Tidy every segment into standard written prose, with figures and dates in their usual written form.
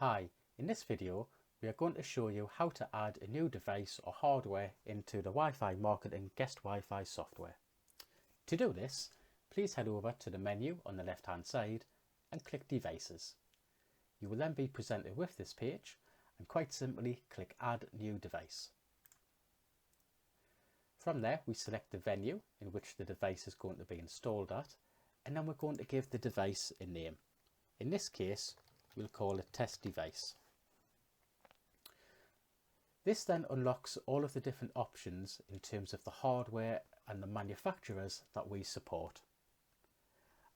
Hi, in this video we are going to show you how to add a new device or hardware into the Wi-Fi Marketing Guest Wi-Fi software. To do this, please head over to the menu on the left hand side and click Devices. You will then be presented with this page and quite simply click Add New Device. From there we select the venue in which the device is going to be installed at, and then we're going to give the device a name. In this case we'll call it Test Device. This then unlocks all of the different options in terms of the hardware and the manufacturers that we support.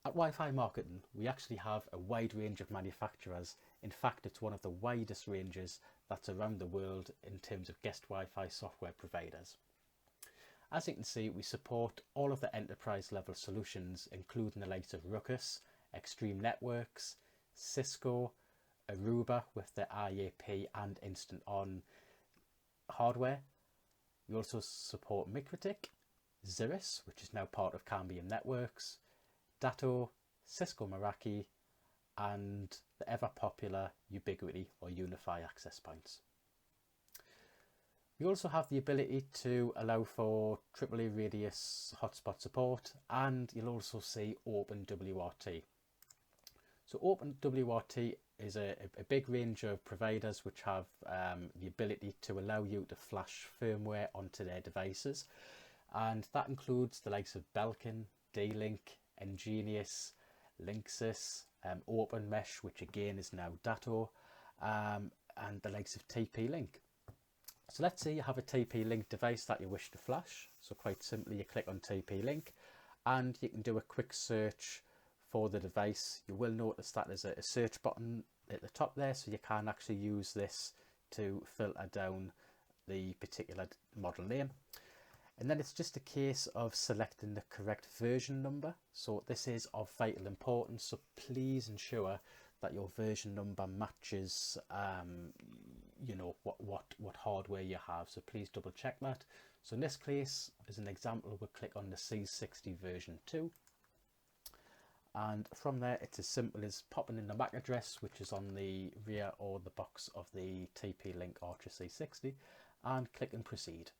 At Wi-Fi Marketing, we actually have a wide range of manufacturers. In fact, it's one of the widest ranges that's around the world in terms of guest Wi-Fi software providers. As you can see, we support all of the enterprise level solutions, including the likes of Ruckus, Extreme Networks, Cisco, Aruba with their IAP and Instant On hardware. We also support Mikrotik, Xeris, which is now part of Cambium Networks, Datto, Cisco Meraki, and the ever popular Ubiquiti or Unify access points. We also have the ability to allow for AAA radius hotspot support, and you'll also see OpenWRT. So OpenWRT is a big range of providers which have the ability to allow you to flash firmware onto their devices, and that includes the likes of Belkin, D-Link, Ingenious, Linksys, OpenMesh, which again is now Datto, and the likes of TP-Link. So let's say you have a TP-Link device that you wish to flash. So quite simply you click on TP-Link and you can do a quick search for the device. You will notice that there's a search button at the top there, so you can actually use this to filter down the particular model name. And then it's just a case of selecting the correct version number. So this is of vital importance, so please ensure that your version number matches what hardware you have. So please double check that. So in this case, as an example, we'll click on the C60 version 2. And from there, it's as simple as popping in the MAC address, which is on the rear or the box of the TP-Link Archer C60, and click and proceed.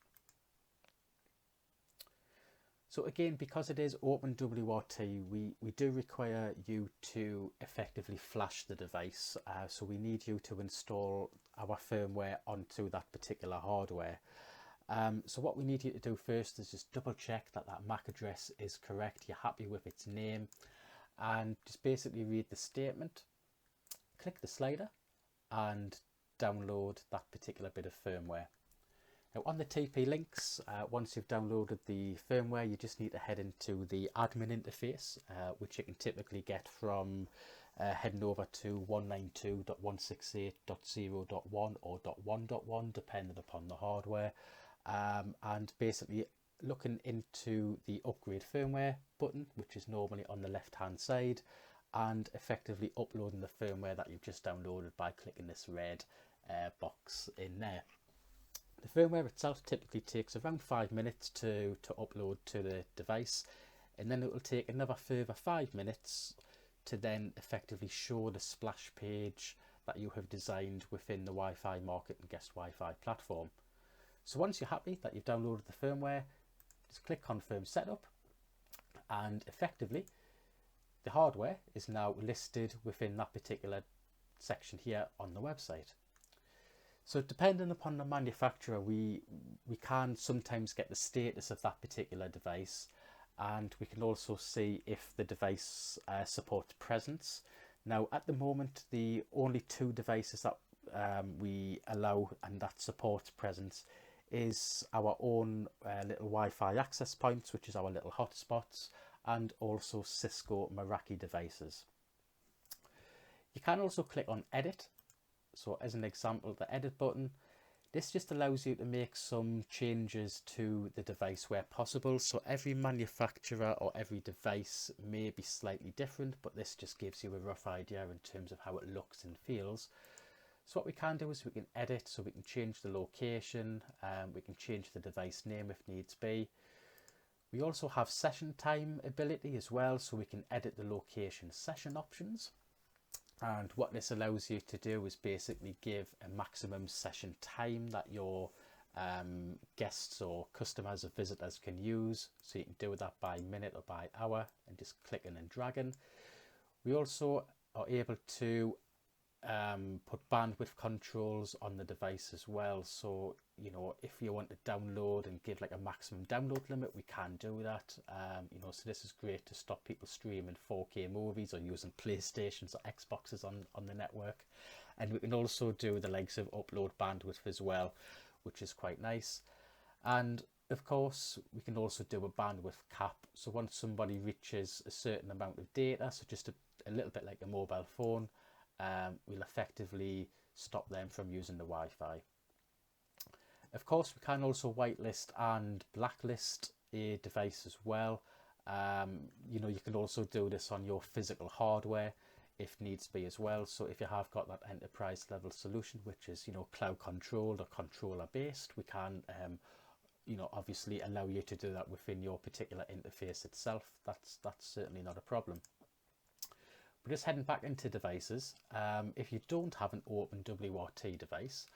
So again, because it is OpenWRT, we do require you to effectively flash the device. So we need you to install our firmware onto that particular hardware. So what we need you to do first is just double check that that MAC address is correct. You're happy with its name, and just basically read the statement, click the slider and download that particular bit of firmware. Now on the TP-Links, once you've downloaded the firmware, you just need to head into the admin interface, which you can typically get from heading over to 192.168.0.1 or .1.1 depending upon the hardware, and basically looking into the upgrade firmware button, which is normally on the left hand side, and effectively uploading the firmware that you've just downloaded by clicking this red box in there. The firmware itself typically takes around 5 minutes to upload to the device, and then it will take another further 5 minutes to then effectively show the splash page that you have designed within the Wi-Fi Marketing Guest Wi-Fi platform. So once you're happy that you've downloaded the firmware, just click Confirm Setup, and effectively the hardware is now listed within that particular section here on the website. So depending upon the manufacturer, we can sometimes get the status of that particular device, and we can also see if the device supports presence. Now at the moment, the only 2 devices that we allow and that supports presence is our own little Wi-Fi access points, which is our little hotspots, and also Cisco Meraki devices. You can also click on Edit. So as an example, the edit button, this just allows you to make some changes to the device where possible. So every manufacturer or every device may be slightly different, but this just gives you a rough idea in terms of how it looks and feels. So what we can do is we can edit, so we can change the location, we can change the device name if needs be. We also have session time ability as well, so we can edit the location session options. And what this allows you to do is basically give a maximum session time that your guests or customers or visitors can use. So you can do that by minute or by hour and just clicking and dragging. We also are able to put bandwidth controls on the device as well. So, you know, if you want to download and give like a maximum download limit, we can do that. You know, so this is great to stop people streaming 4K movies or using PlayStations or Xboxes on the network. And we can also do the likes of upload bandwidth as well, which is quite nice. And of course, we can also do a bandwidth cap. So once somebody reaches a certain amount of data, so just a little bit like a mobile phone, we'll effectively stop them from using the Wi-Fi. Of course, we can also whitelist and blacklist a device as well. You know, you can also do this on your physical hardware if needs be as well. So if you have got that enterprise level solution, which is, you know, cloud controlled or controller based, we can you know, obviously allow you to do that within your particular interface itself. That's certainly not a problem. But just heading back into devices, if you don't have an open WRT device,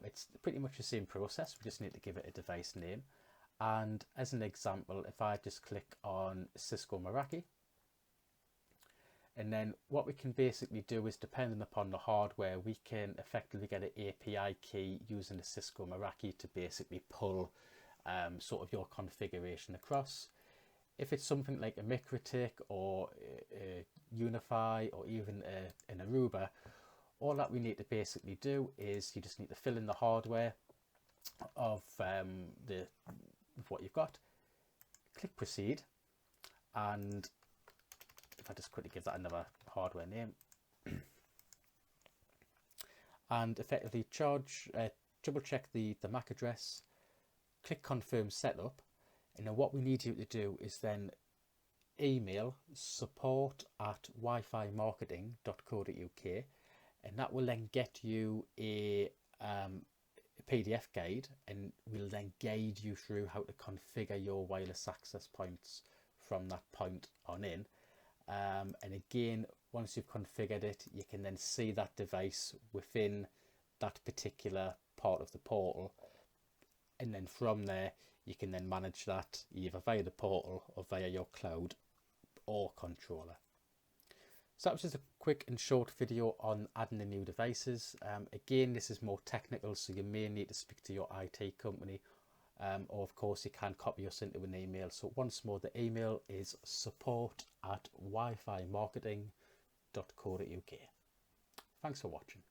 it's pretty much the same process. We just need to give it a device name. And as an example, if I just click on Cisco Meraki, and then what we can basically do is, depending upon the hardware, we can effectively get an API key using the Cisco Meraki to basically pull sort of your configuration across. If it's something like a MikroTik or a Unify or even an Aruba, all that we need to basically do is you just need to fill in the hardware of what you've got, click proceed, and if I just quickly give that another hardware name, and effectively double check the MAC address, click confirm setup, and then what we need you to do is then email support@wifimarketing.co.uk, and that will then get you a PDF guide, and will then guide you through how to configure your wireless access points from that point on in. And again, once you've configured it, you can then see that device within that particular part of the portal, and then from there you can then manage that either via the portal or via your cloud or controller. So that was just a quick and short video on adding the new devices. Again, this is more technical, so you may need to speak to your IT company, or of course you can copy us into an email. So once more, the email is support@wifimarketing.co.uk. Thanks for watching.